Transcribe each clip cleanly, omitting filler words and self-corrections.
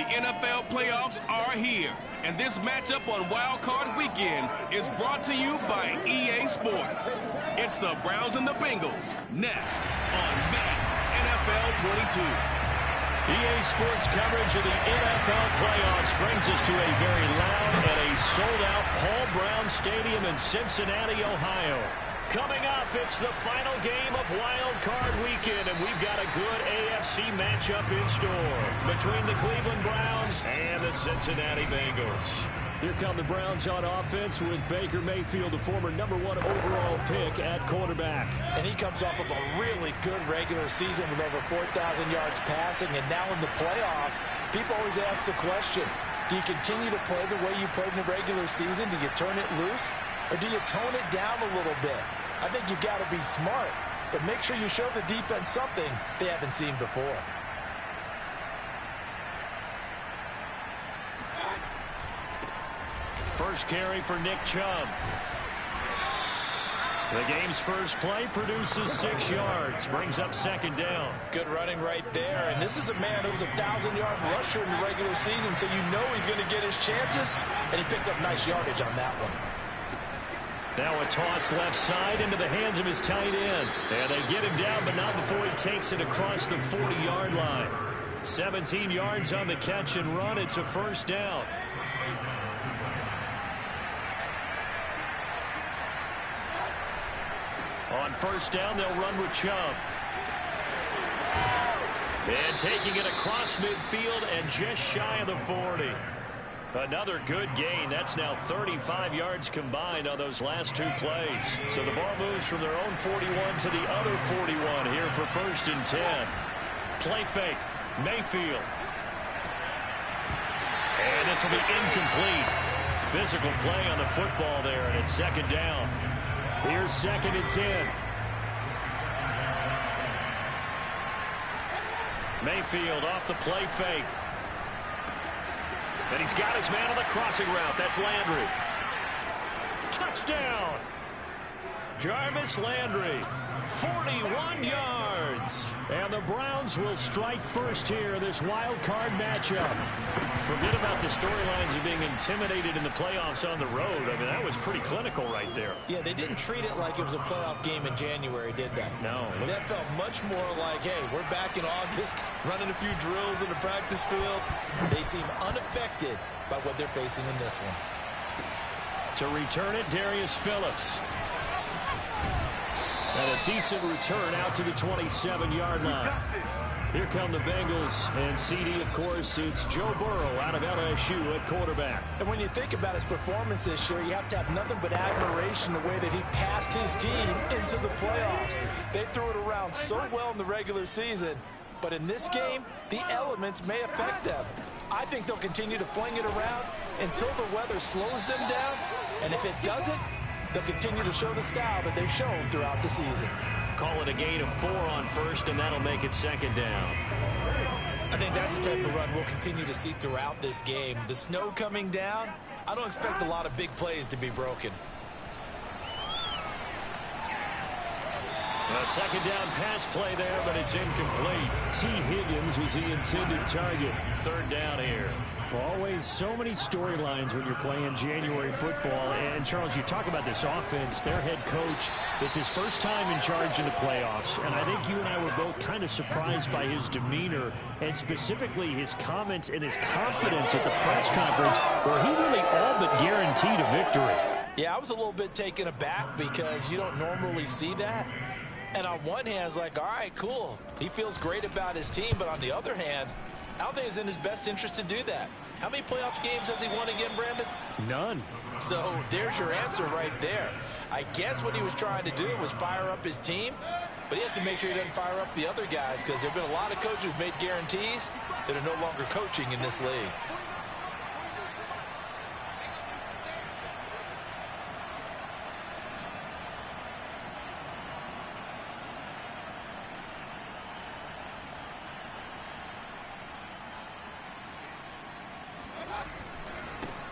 The NFL playoffs are here, and this matchup on WildCard Weekend is brought to you by EA Sports. It's the Browns and the Bengals, next on Madden NFL 22. EA Sports coverage of the NFL playoffs brings us to a very loud and a sold-out Paul Brown Stadium in Cincinnati, Ohio. Coming up, it's the final game of Wild Card Weekend, and we've got a good AFC matchup in store between the Cleveland Browns and the Cincinnati Bengals. Here come the Browns on offense with Baker Mayfield, the former #1 overall pick at quarterback. And he comes off of a really good regular season with over 4,000 yards passing, and now in the playoffs, people always ask the question, do you continue to play the way you played in the regular season? Do you turn it loose? Or do you tone it down a little bit? I think you've got to be smart, but make sure you show the defense something they haven't seen before. First carry for Nick Chubb. The game's first play produces 6 yards, brings up second down. Good running right there, and this is a man who was a 1,000-yard rusher in the regular season, so you know he's going to get his chances, and he picks up nice yardage on that one. Now a toss left side into the hands of his tight end. And they get him down, but not before he takes it across the 40-yard line. 17 yards on the catch and run. It's a first down. On first down, they'll run with Chubb. And taking it across midfield and just shy of the 40. Another good gain. That's now 35 yards combined on those last 2 plays. So the ball moves from their own 41 to the other 41 here for first and 10. Play fake. Mayfield. And this will be incomplete. Physical play on the football there, and it's second down. Here's second and 10. Mayfield off the play fake. And he's got his man on the crossing route. That's Landry. Touchdown! Jarvis Landry, 41 yards. And the Browns will strike first here in this wild card matchup. Forget about the storylines of being intimidated in the playoffs on the road. I mean, that was pretty clinical right there. Yeah, they didn't treat it like it was a playoff game in January, did they? No. That felt much more like, hey, we're back in August, running a few drills in the practice field. They seem unaffected by what they're facing in this one. To return it, Darius Phillips. And a decent return out to the 27-yard line. Here come the Bengals, and CD, of course, it's Joe Burrow out of LSU at quarterback. And when you think about his performance this year, you have to have nothing but admiration the way that he passed his team into the playoffs. They threw it around so well in the regular season, but in this game, the elements may affect them. I think they'll continue to fling it around until the weather slows them down, and if it doesn't, they'll continue to show the style that they've shown throughout the season. Call it a gain of 4 on first, and that'll make it second down. I think that's the type of run we'll continue to see throughout this game. The snow coming down, I don't expect a lot of big plays to be broken. A second down pass play there, but it's incomplete. T. Higgins was the intended target. Third down here. Always so many storylines when you're playing January football. And, Charles, you talk about this offense, their head coach, it's his first time in charge in the playoffs. And I think you and I were both kind of surprised by his demeanor and specifically his comments and his confidence at the press conference where he really all but guaranteed a victory. Yeah, I was a little bit taken aback because you don't normally see that. And on one hand, it's like, all right, cool. He feels great about his team. But on the other hand, I don't think it's in his best interest to do that. How many playoff games has he won again, Brandon? None. So there's your answer right there. I guess what he was trying to do was fire up his team, but he has to make sure he doesn't fire up the other guys because there have been a lot of coaches who've made guarantees that are no longer coaching in this league.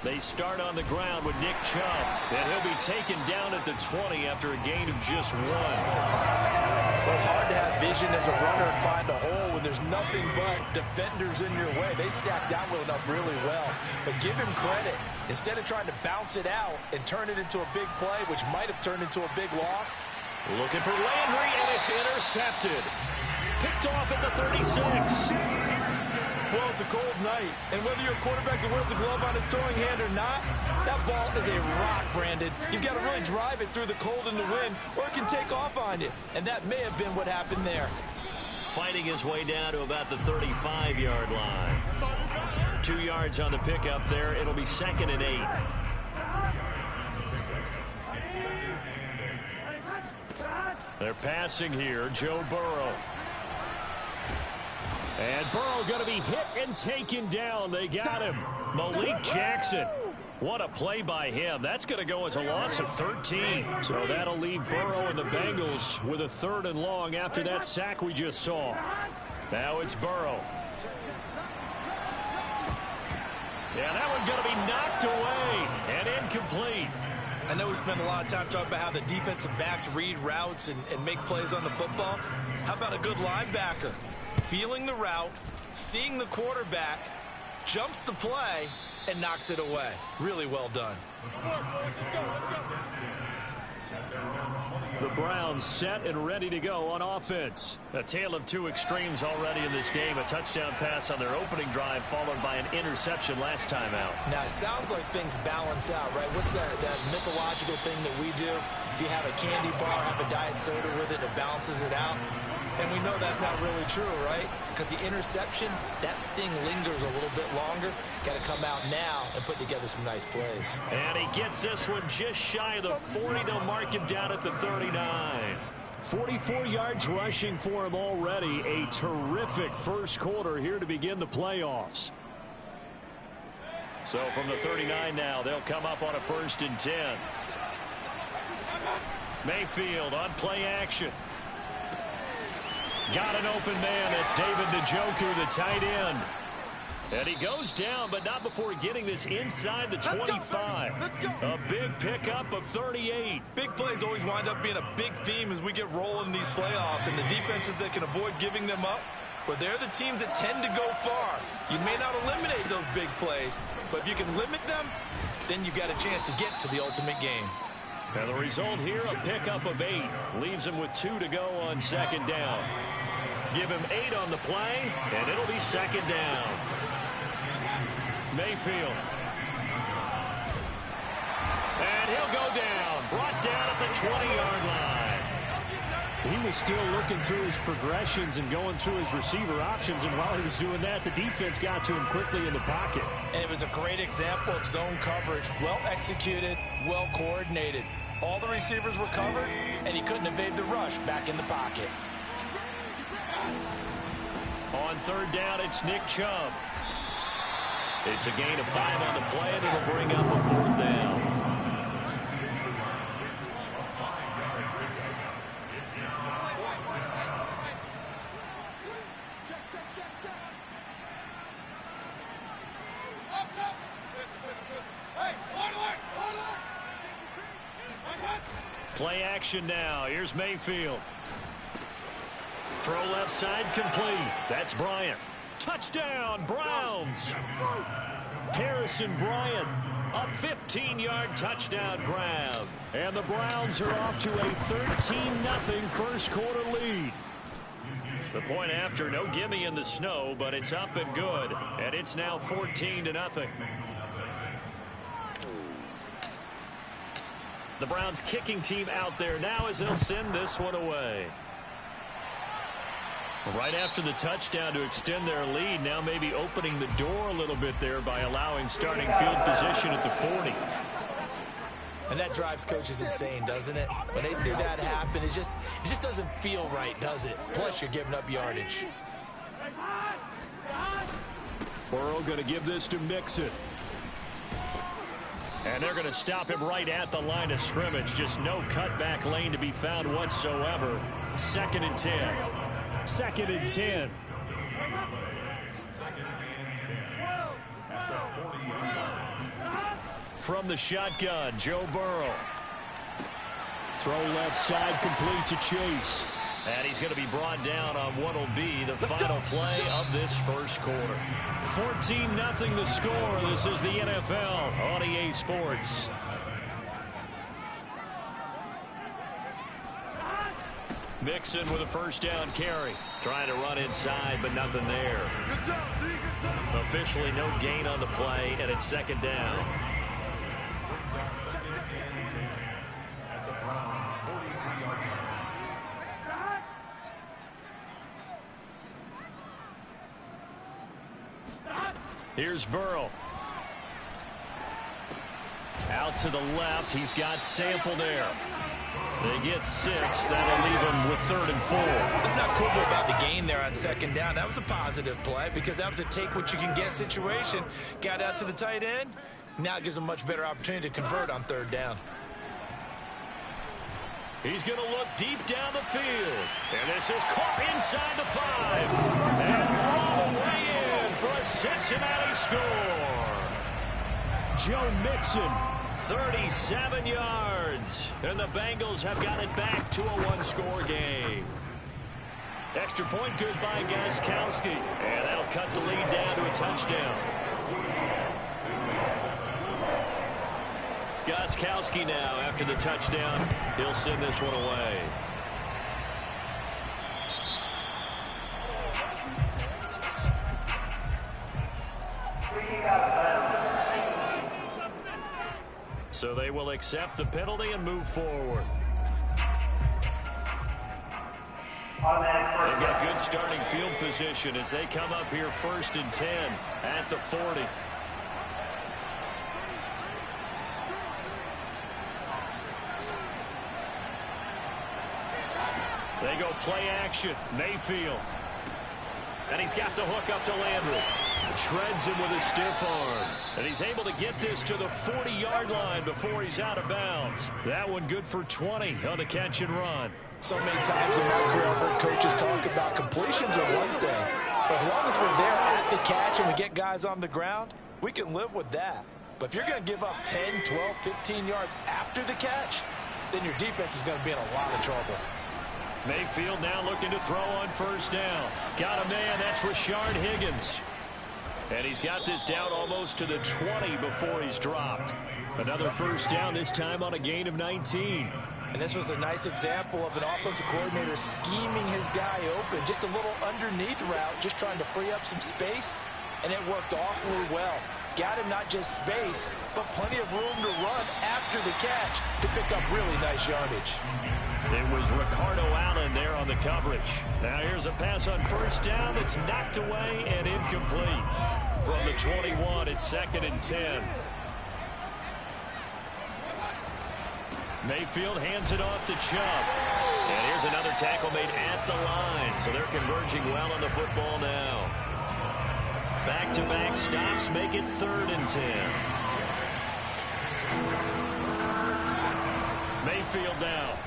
They start on the ground with Nick Chubb, and he'll be taken down at the 20 after a gain of just 1. Well, it's hard to have vision as a runner and find a hole when there's nothing but defenders in your way. They stacked that one up really well. But give him credit. Instead of trying to bounce it out and turn it into a big play, which might have turned into a big loss. Looking for Landry, and it's intercepted. Picked off at the 36. Well, it's a cold night, and whether you're a quarterback that wears a glove on his throwing hand or not, that ball is a rock, Brandon. You've got to really drive it through the cold and the wind, or it can take off on you. And that may have been what happened there. Fighting his way down to about the 35-yard line. 2 yards on the pickup there. It'll be 2nd and 8. They're passing here. Joe Burrow. And Burrow going to be hit and taken down. They got him. Malik Jackson. What a play by him. That's going to go as a loss of 13. So that'll leave Burrow and the Bengals with a 3rd and long after that sack we just saw. Now it's Burrow. Yeah, that one's going to be knocked away and incomplete. I know we spend a lot of time talking about how the defensive backs read routes and make plays on the football. How about a good linebacker? Feeling the route, seeing the quarterback, jumps the play, and knocks it away. Really well done. The Browns set and ready to go on offense. A tale of two extremes already in this game. A touchdown pass on their opening drive followed by an interception last time out. Now, it sounds like things balance out, right? What's that mythological thing that we do? If you have a candy bar, have a diet soda with it, it balances it out. And we know that's not really true, right? Because the interception, that sting lingers a little bit longer. Got to come out now and put together some nice plays. And he gets this one just shy of the 40. They'll mark him down at the 39. 44 yards rushing for him already. A terrific first quarter here to begin the playoffs. So from the 39 now, they'll come up on a 1st and 10. Mayfield on play action. Got an open man. That's David Njoku, the tight end. And he goes down, but not before getting this inside the 25. A big pickup of 38. Big plays always wind up being a big theme as we get rolling in these playoffs. And the defenses that can avoid giving them up, well, they're the teams that tend to go far. You may not eliminate those big plays, but if you can limit them, then you got a chance to get to the ultimate game. And the result here, a pickup of 8. Leaves him with 2 to go on 2nd down. Give him 8 on the play, and it'll be 2nd down. Mayfield. And he'll go down. Brought down at the 20-yard line. He was still looking through his progressions and going through his receiver options, and while he was doing that, the defense got to him quickly in the pocket. And it was a great example of zone coverage. Well executed, well coordinated. All the receivers were covered, and he couldn't evade the rush back in the pocket. On 3rd down, it's Nick Chubb. It's a gain of 5 on the play, and it'll bring up a 4th down. Play action now. Here's Mayfield. Throw left side complete. That's Bryant. Touchdown, Browns. Harrison Bryant, a 15-yard touchdown grab. And the Browns are off to a 13-0 first quarter lead. The point after, no gimme in the snow, but it's up and good. And it's now 14-0. The Browns kicking team out there now as they'll send this one away. Right after the touchdown to extend their lead, now maybe opening the door a little bit there by allowing starting field position at the 40. And that drives coaches insane, doesn't it? When they see that happen, it just doesn't feel right, does it? Plus, you're giving up yardage. Burrow going to give this to Mixon. And they're going to stop him right at the line of scrimmage. Just no cutback lane to be found whatsoever. 2nd and 10. 2nd and 10. From the shotgun, Joe Burrow. Throw left side complete to Chase. And he's going to be brought down on what will be the final play of this first quarter. 14-0 the score. This is the NFL on EA Sports. Mixon with a first down carry. Trying to run inside, but nothing there. Officially no gain on the play, and it's second down. Here's Burrow. Out to the left. He's got Sample there. They get 6. That'll leave them with 3rd and 4. It's not cool about the gain there on second down. That was a positive play because that was a take-what-you-can-get situation. Got out to the tight end. Now it gives them a much better opportunity to convert on 3rd down. He's going to look deep down the field. And this is caught inside the 5. And all the way in for a Cincinnati score. Joe Mixon, 37 yards. And the Bengals have got it back to a 1-score game. Extra point good by Gostkowski. And that'll cut the lead down to a touchdown. Gostkowski now after the touchdown. He'll send this one away. So they will accept the penalty and move forward. They've got good starting field position as they come up here 1st and 10 at the 40. They go play action. Mayfield. And he's got the hook up to Landry. Shreds him with a stiff arm. And he's able to get this to the 40-yard line before he's out of bounds. That one good for 20 on the catch and run. So many times in my career I've heard coaches talk about completions are one thing. But as long as we're there at the catch and we get guys on the ground, we can live with that. But if you're going to give up 10, 12, 15 yards after the catch, then your defense is going to be in a lot of trouble. Mayfield now looking to throw on 1st down. Got a man, that's Rashard Higgins. And he's got this down almost to the 20 before he's dropped. Another 1st down, this time on a gain of 19. And this was a nice example of an offensive coordinator scheming his guy open. Just a little underneath route, just trying to free up some space. And it worked awfully well. Got him not just space, but plenty of room to run after the catch to pick up really nice yardage. It was Ricardo Allen there on the coverage. Now here's a pass on 1st down that's knocked away and incomplete. From the 21, it's 2nd and 10. Mayfield hands it off to Chubb. And here's another tackle made at the line. So they're converging well on the football now. Back-to-back stops make it 3rd and 10. Mayfield now.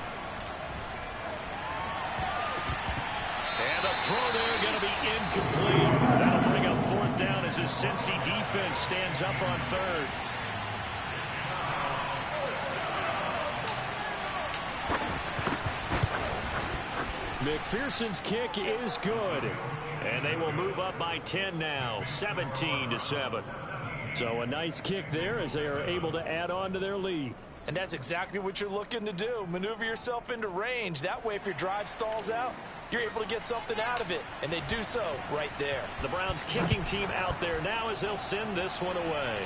And the throw there going to be incomplete. That'll bring up 4th down as his Cincy defense stands up on 3rd. McPherson's kick is good. And they will move up by 10 now, 17-7. So a nice kick there as they are able to add on to their lead. And that's exactly what you're looking to do. Maneuver yourself into range. That way, if your drive stalls out, you're able to get something out of it. And they do so right there. The Browns kicking team out there now as they'll send this one away.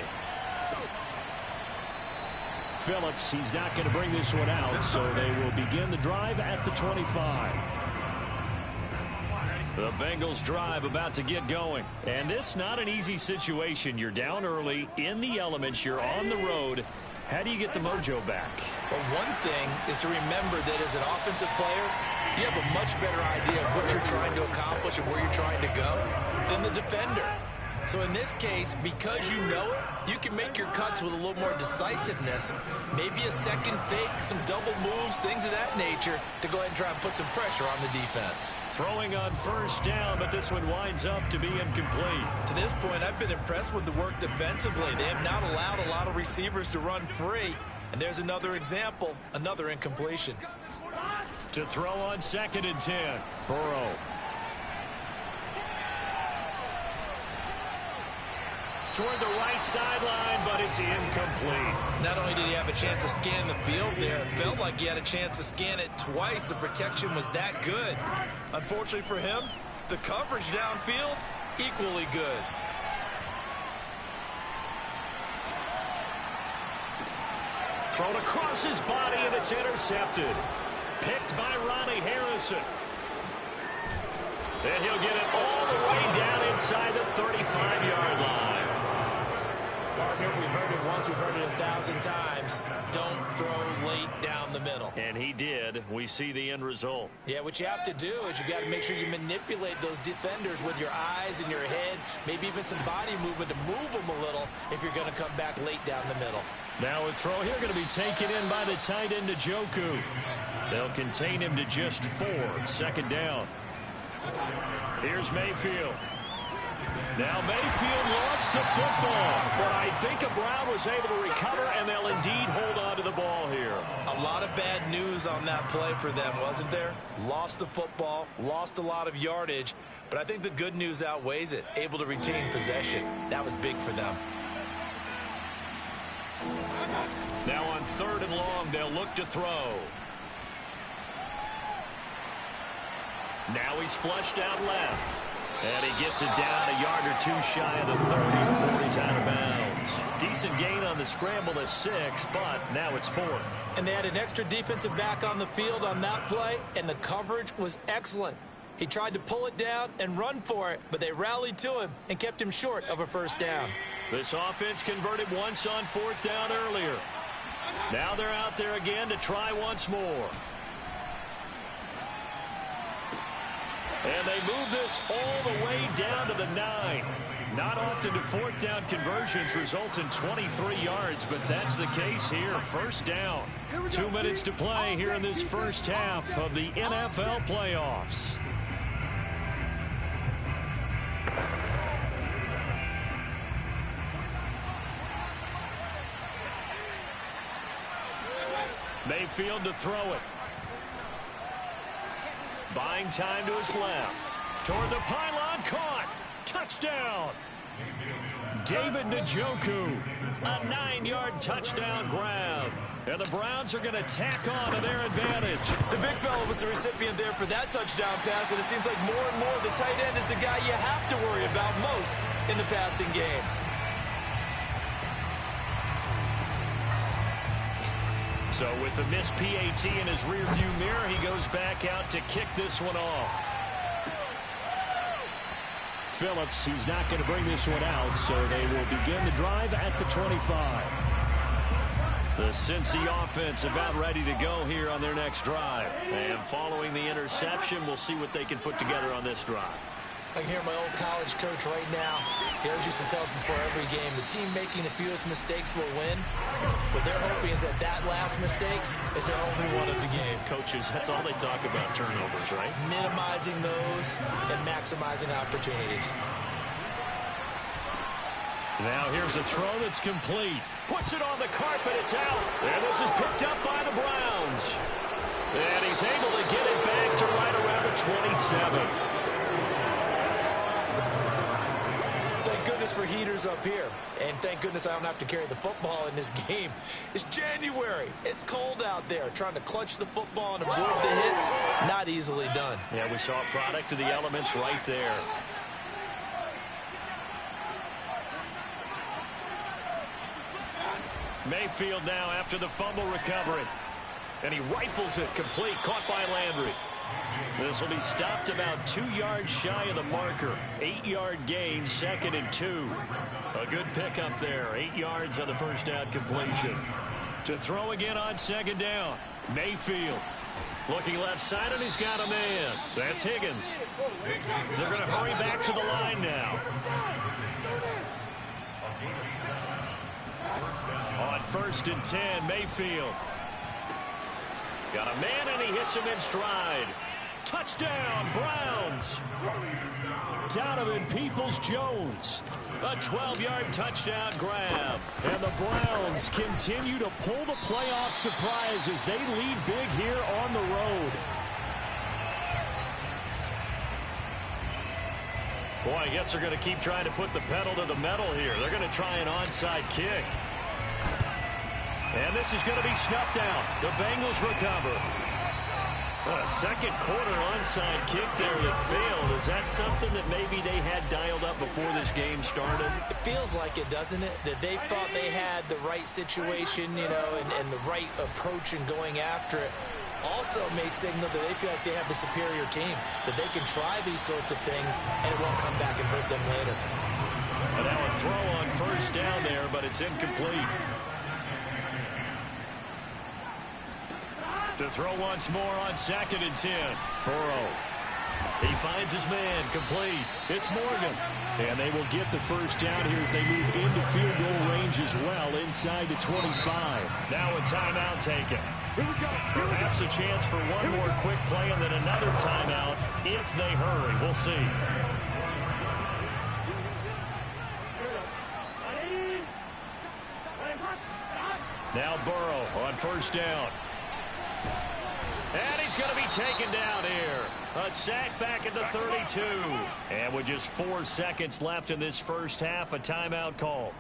Phillips, he's not going to bring this one out, so they will begin the drive at the 25. The Bengals drive about to get going. And this not an easy situation. You're down early, in the elements, you're on the road. How do you get the mojo back? Well, one thing is to remember that as an offensive player, you have a much better idea of what you're trying to accomplish and where you're trying to go than the defender. So in this case, because you know it, you can make your cuts with a little more decisiveness, maybe a second fake, some double moves, things of that nature, to go ahead and try and put some pressure on the defense. Throwing on 1st down, but this one winds up to be incomplete. To this point, I've been impressed with the work defensively. They have not allowed a lot of receivers to run free. And there's another example, another incompletion. To throw on 2nd and 10. Burrow. Toward the right sideline, but it's incomplete. Not only did he have a chance to scan the field there, it felt like he had a chance to scan it twice. The protection was that good. Unfortunately for him, the coverage downfield, equally good. Thrown across his body, and it's intercepted. Picked by Ronnie Harrison. And he'll get it all the way down inside the 35-yard line. Partner, we've heard it once, we've heard it 1,000 times. Don't throw late down the middle. And he did. We see the end result. Yeah, what you have to do is you got to make sure you manipulate those defenders with your eyes and your head, maybe even some body movement to move them a little if you're going to come back late down the middle. Now a throw here going to be taken in by the tight end, Njoku. They'll contain him to just 4. 2nd down. Here's Mayfield. Now Mayfield lost the football, but I think Brown was able to recover, and they'll indeed hold on to the ball here. A lot of bad news on that play for them, wasn't there? Lost the football, lost a lot of yardage, but I think the good news outweighs it. Able to retain possession. That was big for them. Now on 3rd and long, they'll look to throw. Now he's flushed out left. And he gets it down a yard or 2 shy of the 30 before he's out of bounds. Decent gain on the scramble of 6, but now it's 4th. And they had an extra defensive back on the field on that play, and the coverage was excellent. He tried to pull it down and run for it, but they rallied to him and kept him short of a 1st down. This offense converted once on 4th down earlier. Now they're out there again to try once more. And they move this all the way down to the 9. Not often do 4th down conversions result in 23 yards, but that's the case here. 1st down. 2 minutes to play here in this first half of the NFL playoffs. Mayfield to throw it. Buying time to his left. Toward the pylon, caught. Touchdown. David Njoku. A 9-yard touchdown grab. And the Browns are going to tack on to their advantage. The big fella was the recipient there for that touchdown pass, and it seems like more and more the tight end is the guy you have to worry about most in the passing game. So with the missed PAT in his rearview mirror, he goes back out to kick this one off. Phillips, he's not going to bring this one out, so they will begin the drive at the 25. The Cincy offense about ready to go here on their next drive. And following the interception, we'll see what they can put together on this drive. I can hear my old college coach right now. He always used to tell us before every game, the team making the fewest mistakes will win. What they're hoping is that that last mistake is their only one of the game. Coaches, that's all they talk about, turnovers, right? Minimizing those and maximizing opportunities. Now here's a throw that's complete. Puts it on the carpet, it's out. And this is picked up by the Browns. And he's able to get it back to right around the 27. For heaters up here, and thank goodness I don't have to carry the football in this game. It's January. It's cold out there. Trying to clutch the football and absorb the hits, not easily done. Yeah, we saw a product of the elements right there. Mayfield now after the fumble recovery, and he rifles it complete, caught by Landry. This will be stopped about 2 yards shy of the marker. 8-yard gain, 2nd and 2. A good pickup there. 8 yards on the 1st down completion. To throw again on 2nd down. Mayfield looking left side, and he's got a man. That's Higgins. They're going to hurry back to the line now. On 1st and 10, Mayfield. Got a man, and he hits him in stride. Touchdown, Browns. Donovan Peoples-Jones. A 12-yard touchdown grab. And the Browns continue to pull the playoff surprise as they lead big here on the road. Boy, I guess they're going to keep trying to put the pedal to the metal here. They're going to try an onside kick. And this is going to be snuffed out. The Bengals recover. A second quarter onside kick there that failed. Is that something that maybe they had dialed up before this game started? It feels like it, doesn't it? That they thought they had the right situation, you know, and the right approach in going after it. Also may signal that they feel like they have the superior team, that they can try these sorts of things and it won't come back and hurt them later. And now a throw on first down there, but it's incomplete. To throw once more on 2nd and 10. Burrow. He finds his man, complete. It's Morgan. And they will get the first down here as they move into field goal range as well inside the 25. Now a timeout taken. Perhaps a chance for one more quick play and then another timeout if they hurry. We'll see. Now Burrow on first down. And he's going to be taken down here. A sack back at the 32. And with just 4 seconds left in this first half, a timeout call.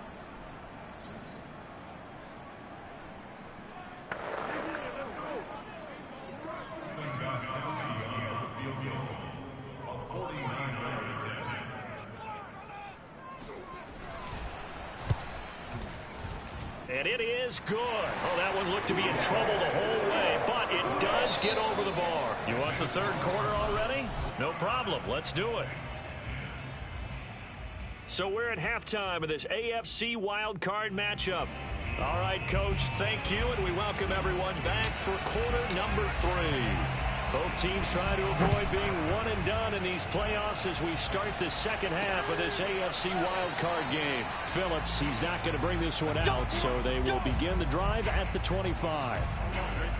And it is good. Oh, that one looked to be in trouble the whole way, but it does get over the bar. You want the third quarter already? No problem. Let's do it. So we're at halftime of this AFC wildcard matchup. All right, Coach, thank you, and we welcome everyone back for quarter number 3. Both teams try to avoid being one and done in these playoffs as we start the second half of this AFC wildcard game. Phillips, he's not going to bring this one out, so they will begin the drive at the 25.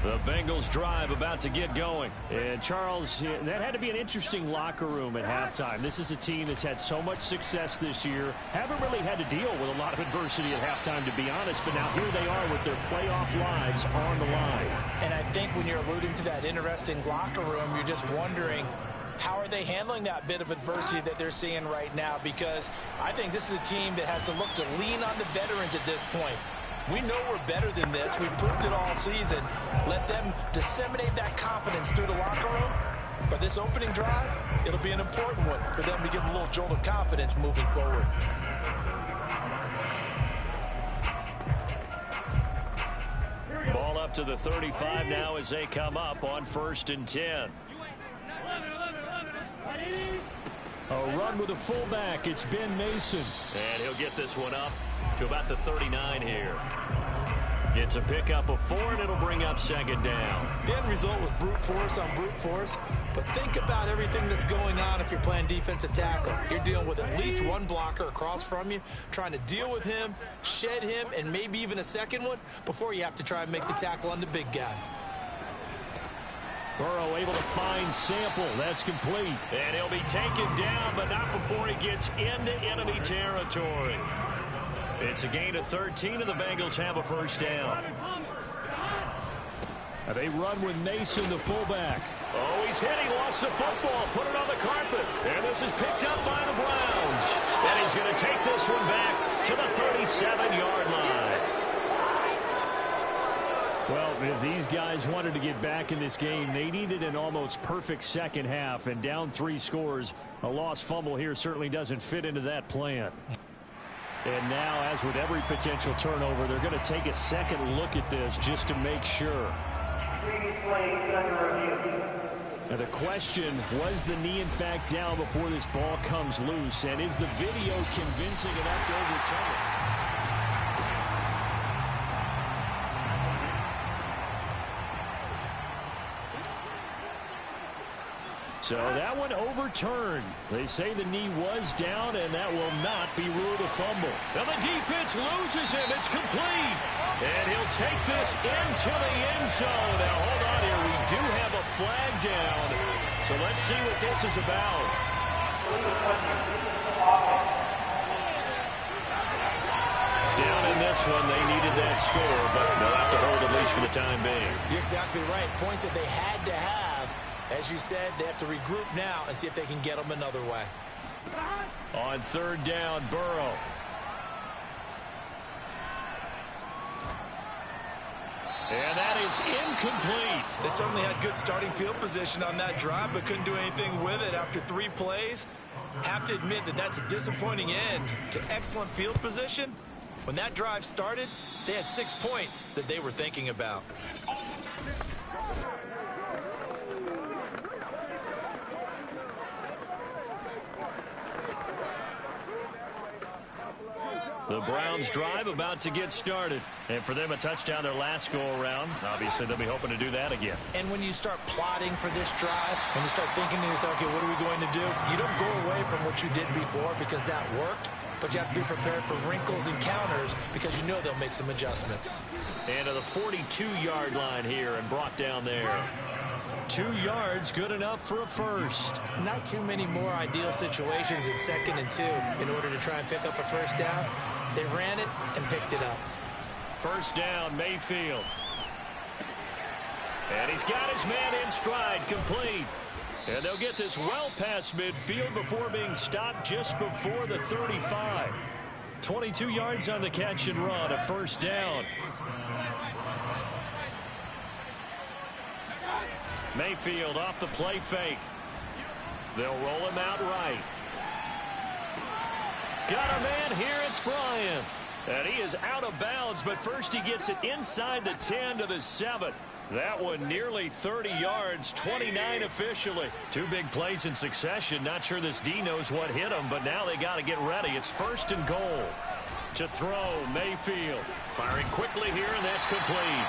The Bengals drive about to get going. And Charles, that had to be an interesting locker room at halftime. This is a team that's had so much success this year. Haven't really had to deal with a lot of adversity at halftime, to be honest, but now here they are with their playoff lives on the line. And I think when you're alluding to that interesting locker room, you're just wondering, how are they handling that bit of adversity that they're seeing right now? Because I think this is a team that has to look to lean on the veterans at this point. We know we're better than this. We've proved it all season. Let them disseminate that confidence through the locker room. But this opening drive, it'll be an important one for them to give them a little jolt of confidence moving forward. Ball up to the 35 now as they come up on 1st and 10. A run with a fullback. It's Ben Mason. And he'll get this one up to about the 39 here. It's a pickup of 4, and it'll bring up 2nd down. The end result was brute force on brute force. But think about everything that's going on if you're playing defensive tackle. You're dealing with at least one blocker across from you, trying to deal with him, shed him, and maybe even a second one before you have to try and make the tackle on the big guy. Burrow able to find Sample. That's complete. And he'll be taken down, but not before he gets into enemy territory. It's a gain of 13, and the Bengals have a first down. They run with Mason, the fullback. Oh, he's hit. He lost the football. Put it on the carpet. And this is picked up by the Browns. And he's going to take this one back to the 37-yard line. Well, if these guys wanted to get back in this game, they needed an almost perfect second half. And down 3 scores, a lost fumble here certainly doesn't fit into that plan. And now, as with every potential turnover, they're going to take a second look at this just to make sure. Now the question, was the knee in fact down before this ball comes loose? And is the video convincing enough to overturn it? So that one overturned. They say the knee was down, and that will not be ruled a fumble. Now the defense loses him. It's complete. And he'll take this into the end zone. Now hold on here. We do have a flag down. So let's see what this is about. Down in this one, they needed that score, but they'll have to hold at least for the time being. You're exactly right. Points that they had to have. As you said, they have to regroup now and see if they can get them another way. On third down, Burrow. And that is incomplete. They certainly had good starting field position on that drive, but couldn't do anything with it after 3 plays. Have to admit that that's a disappointing end to excellent field position. When that drive started, they had 6 points that they were thinking about. The Browns drive about to get started. And for them, a touchdown their last go-around. Obviously, they'll be hoping to do that again. And when you start plotting for this drive, when you start thinking to yourself, okay, what are we going to do? You don't go away from what you did before because that worked, but you have to be prepared for wrinkles and counters because you know they'll make some adjustments. And to the 42-yard line here and brought down there. 2 yards, good enough for a first. Not too many more ideal situations at 2nd and 2 in order to try and pick up a first down. They ran it and picked it up. First down, Mayfield. And he's got his man in stride, complete. And they'll get this well past midfield before being stopped just before the 35. 22 yards on the catch and run, a first down. Mayfield off the play fake. They'll roll him out right. Got a man here, it's Bryant. And he is out of bounds, but first he gets it inside the 10 to the 7. That one nearly 30 yards, 29 officially. 2 big plays in succession. Not sure this D knows what hit him, but now they got to get ready. It's 1st and goal. To throw, Mayfield. Firing quickly here, and that's complete.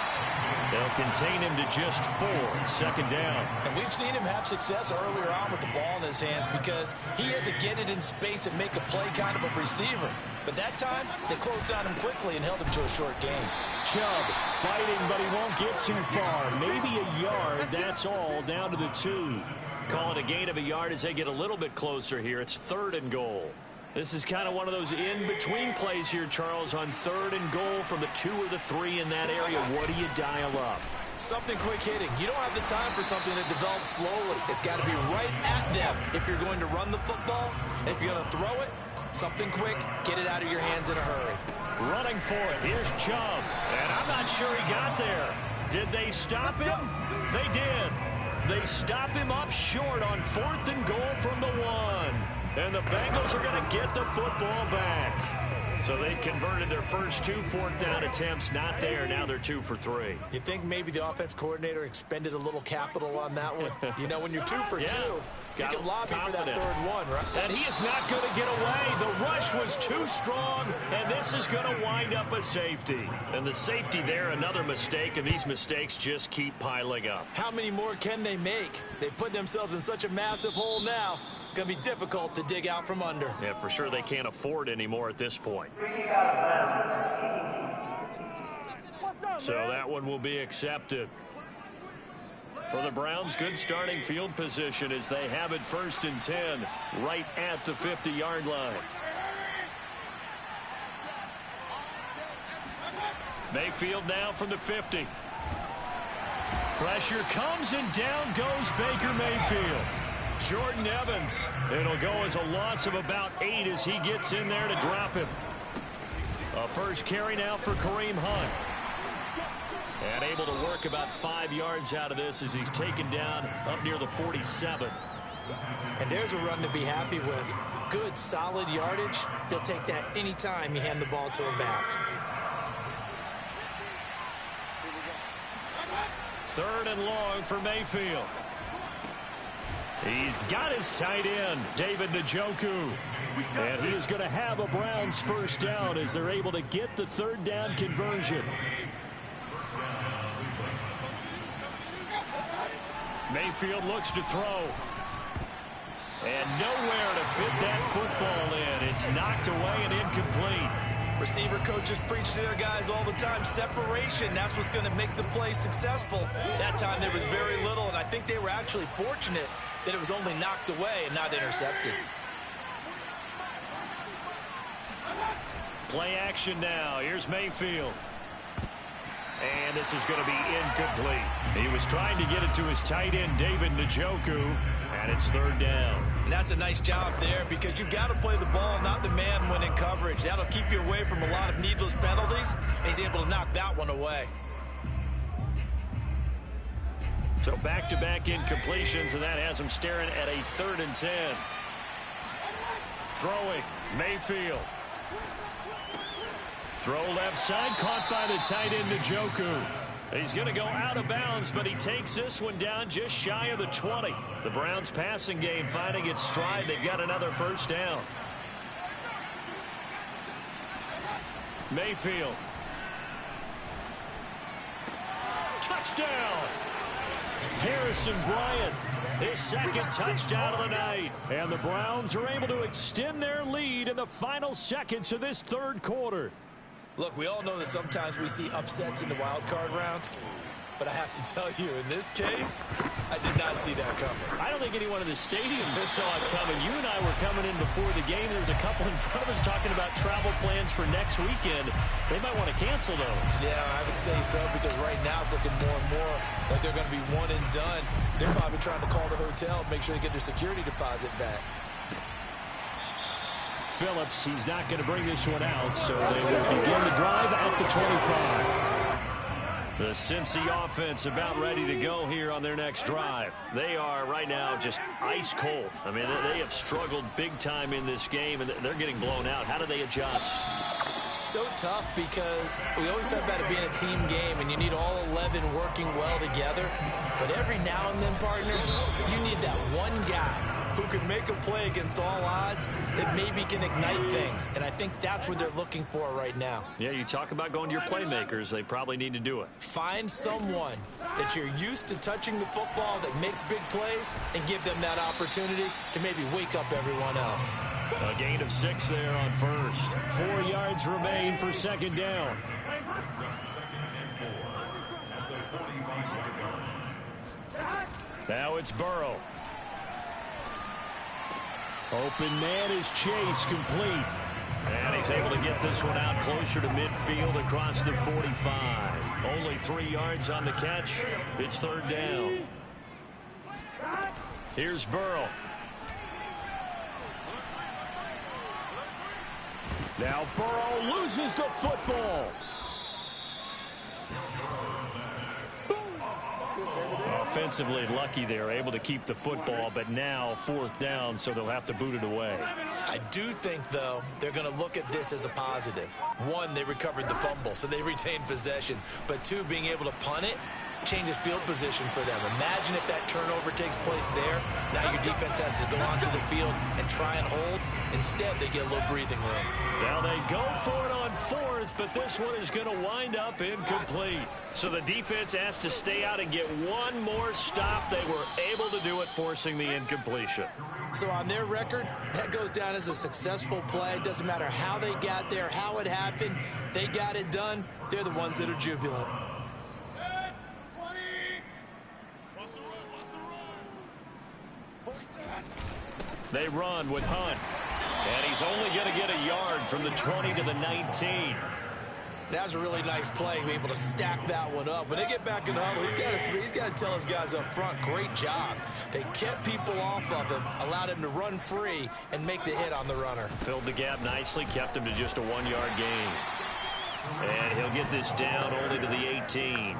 They'll contain him to just 4. 2nd down. And we've seen him have success earlier on with the ball in his hands because he has to get it in space and make a play kind of a receiver. But that time, they closed on him quickly and held him to a short gain. Chubb fighting, but he won't get too far. Maybe a yard, that's all, down to the 2. Call it a gain of a yard as they get a little bit closer here. It's 3rd and goal. This is kind of one of those in-between plays here, Charles, on 3rd and goal from the 2 or the 3 in that area. What do you dial up? Something quick hitting. You don't have the time for something to develop slowly. It's got to be right at them if you're going to run the football. And if you're going to throw it, something quick, get it out of your hands in a hurry. Running for it. Here's Chubb. And I'm not sure he got there. Did they stop him? They did. They stop him up short on 4th and goal from the 1. And the Bengals are going to get the football back. So they've converted their first 2 4th down attempts. Not there. Now they're 2 for 3. You think maybe the offense coordinator expended a little capital on that one? You know, when you're 2 for 2, you can lobby for that 3rd one, right? And he is not going to get away. The rush was too strong, and this is going to wind up a safety. And the safety there, another mistake, and these mistakes just keep piling up. How many more can they make? They put themselves in such a massive hole now. Going to be difficult to dig out from under. Yeah, for sure they can't afford anymore at this point. So that one will be accepted. For the Browns, good starting field position as they have it 1st and 10 right at the 50-yard line. Mayfield now from the 50. Pressure comes and down goes Baker Mayfield. Jordan Evans. It'll go as a loss of about 8 as he gets in there to drop him. A first carry now for Kareem Hunt. And able to work about 5 yards out of this as he's taken down up near the 47. And there's a run to be happy with. Good, solid yardage. He'll take that anytime you hand the ball to him back. 3rd and long for Mayfield. He's got his tight end, David Njoku. And he is going to have a Browns first down as they're able to get the 3rd down conversion. Mayfield looks to throw. And nowhere to fit that football in. It's knocked away and incomplete. Receiver coaches preach to their guys all the time. Separation, that's what's going to make the play successful. That time there was very little, and I think they were actually fortunate that it was only knocked away and not intercepted. Play action now. Here's Mayfield. And this is going to be incomplete. He was trying to get it to his tight end, David Njoku, and it's 3rd down. And that's a nice job there because you've got to play the ball, not the man when in coverage. That'll keep you away from a lot of needless penalties, and he's able to knock that one away. So back-to-back incompletions, and that has him staring at a 3rd and 10. Throwing, Mayfield. Throw left side, caught by the tight end, Njoku. He's going to go out of bounds, but he takes this one down just shy of the 20. The Browns passing game finding its stride. They've got another first down. Mayfield. Touchdown! Harrison Bryant, his 2nd touchdown of the night. And the Browns are able to extend their lead in the final seconds of this 3rd quarter. Look, we all know that sometimes we see upsets in the wild card round, but I have to tell you, in this case, I did not see that coming. I don't think anyone in the stadium saw it coming. You and I were coming in before the game. There was a couple in front of us talking about travel plans for next weekend. They might want to cancel those. Yeah, I would say so, because right now it's looking more and more like they're going to be one and done. They're probably trying to call the hotel, make sure they get their security deposit back. Phillips, he's not going to bring this one out, so they will begin the drive at the 25. The Cincy offense about ready to go here on their next drive. They are right now just ice cold. I mean, they have struggled big time in this game, and they're getting blown out. How do they adjust? So tough because we always talk about it being a team game, and you need all 11 working well together. But every now and then, partner, you need that one guy who can make a play against all odds that maybe can ignite things. And I think that's what they're looking for right now. Yeah, you talk about going to your playmakers. They probably need to do it. Find someone that you're used to touching the football that makes big plays and give them that opportunity to maybe wake up everyone else. A gain of 6 there on first. 4 yards remain for 2nd down. Now it's Burrow. Open man is Chase, complete. And he's able to get this one out closer to midfield across the 45. Only 3 yards on the catch. It's 3rd down. Here's Burrow. Now Burrow loses the football. Offensively lucky they're able to keep the football, but now 4th down, so they'll have to boot it away. I do think, though, they're going to look at this as a positive. 1, they recovered the fumble, so they retained possession. But 2, being able to punt it changes field position for them. Imagine if that turnover takes place there. Now your defense has to go onto the field and try and hold. Instead, they get a little breathing room. Now they go for it on 4th, but this one is going to wind up incomplete. So the defense has to stay out and get one more stop. They were able to do it, forcing the incompletion. So on their record, that goes down as a successful play. It doesn't matter how they got there, how it happened. They got it done. They're the ones that are jubilant. They run with Hunt. And he's only going to get a yard from the 20 to the 19. That was a really nice play, able to stack that one up. When they get back in the huddle, he's got to tell his guys up front, great job. They kept people off of him, allowed him to run free and make the hit on the runner. Filled the gap nicely, kept him to just a 1-yard gain. And he'll get this down only to the 18.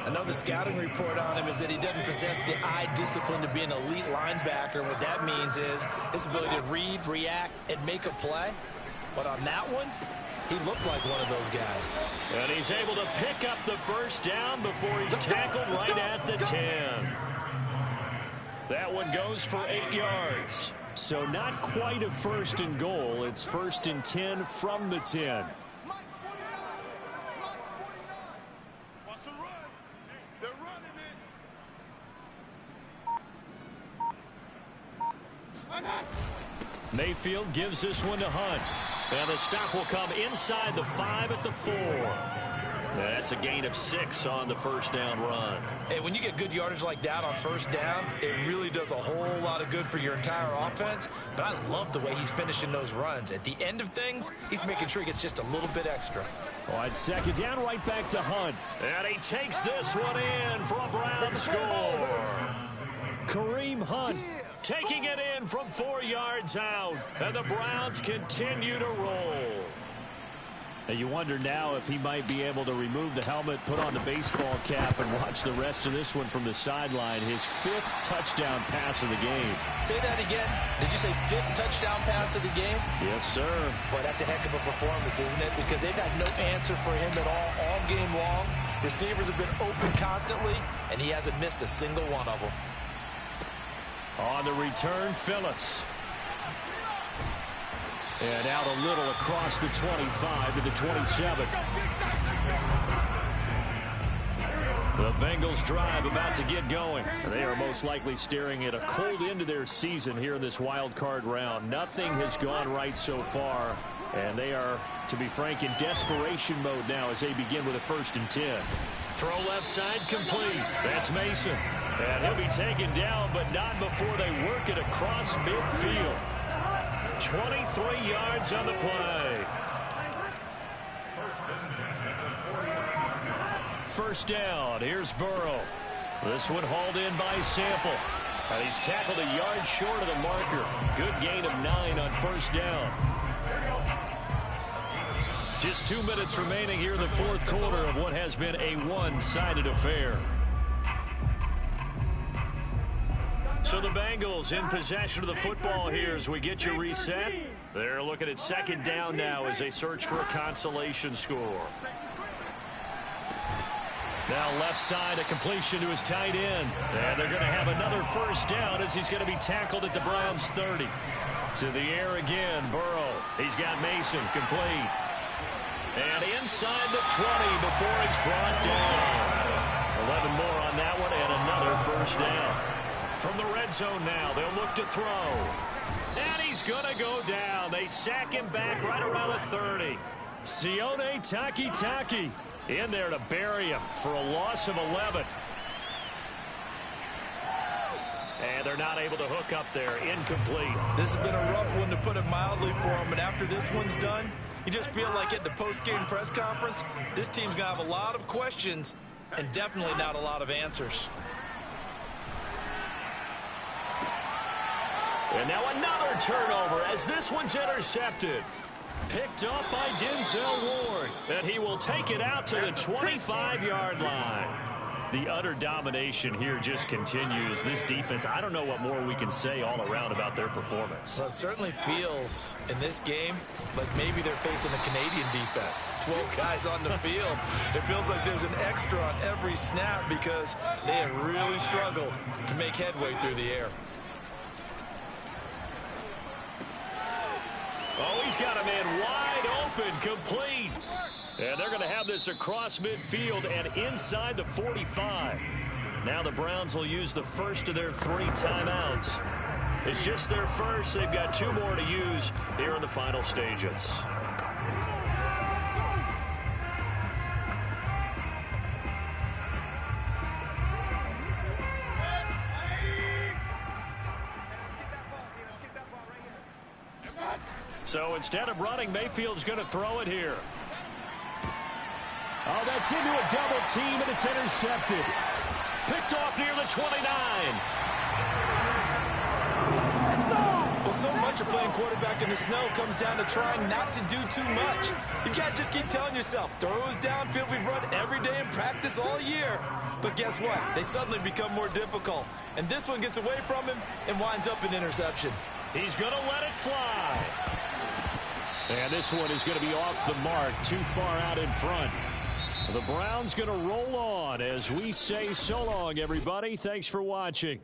Another scouting report on him is that he doesn't possess the eye discipline to be an elite linebacker. And what that means is his ability to read, react, and make a play. But on that one, he looked like one of those guys. And he's able to pick up the first down before he's tackled right at the 10. That one goes for 8 yards. So not quite a 1st and goal. It's 1st and 10 from the 10. Mayfield gives this one to Hunt. And the stop will come inside the 5 at the 4. That's a gain of 6 on the first down run. Hey, when you get good yardage like that on first down, it really does a whole lot of good for your entire offense. But I love the way he's finishing those runs. At the end of things, he's making sure he gets just a little bit extra. On 2nd down, right back to Hunt. And he takes this one in for a Brown score. Kareem Hunt taking it in from 4 yards out. And the Browns continue to roll. And you wonder now if he might be able to remove the helmet, put on the baseball cap, and watch the rest of this one from the sideline. His 5th touchdown pass of the game. Say that again. Did you say 5th touchdown pass of the game? Yes, sir. Boy, that's a heck of a performance, isn't it? Because they've had no answer for him at all game long. Receivers have been open constantly, and he hasn't missed a single one of them. On the return, Phillips. And out a little across the 25 to the 27. The Bengals drive about to get going. They are most likely staring at a cold end to their season here in this wild card round. Nothing has gone right so far. And they are, to be frank, in desperation mode now as they begin with a 1st and 10. Throw left side complete. That's Mason. And he'll be taken down, but not before they work it across midfield. 23 yards on the play. First down. Here's Burrow. This one hauled in by Sample. And he's tackled a yard short of the marker. Good gain of 9 on first down. Just 2 minutes remaining here in the 4th quarter of what has been a one-sided affair. So the Bengals in possession of the football here as we get you reset. They're looking at 2nd down now as they search for a consolation score. Now left side, a completion to his tight end. And they're going to have another first down as he's going to be tackled at the Browns' 30. To the air again, Burrow. He's got Mason complete. And inside the 20 before he's brought down. 11 more on that one and another first down. From the red zone now, they'll look to throw. And he's going to go down. They sack him back right around the 30. Sione Takitaki in there to bury him for a loss of 11. And they're not able to hook up there. Incomplete. This has been a rough one, to put it mildly, for him. And after this one's done, you just feel like at the post-game press conference, this team's going to have a lot of questions and definitely not a lot of answers. And now another turnover as this one's intercepted. Picked up by Denzel Ward. And he will take it out to the 25-yard line. The utter domination here just continues. This defense, I don't know what more we can say all around about their performance. Well, it certainly feels in this game like maybe they're facing a Canadian defense. 12 guys on the field. It feels like there's an extra on every snap because they have really struggled to make headway through the air. Oh, he's got a man wide open, complete. And they're going to have this across midfield and inside the 45. Now the Browns will use the first of their 3 timeouts. It's just their first. They've got 2 more to use here in the final stages. So instead of running, Mayfield's going to throw it here. Oh, that's into a double team, and it's intercepted. Picked off near the 29. Well, so much of playing quarterback in the snow comes down to trying not to do too much. You've got to just keep telling yourself, throws downfield we've run every day in practice all year. But guess what? They suddenly become more difficult. And this one gets away from him and winds up an interception. He's going to let it fly. And this one is going to be off the mark, too far out in front. The Browns going to roll on as we say so long, everybody. Thanks for watching.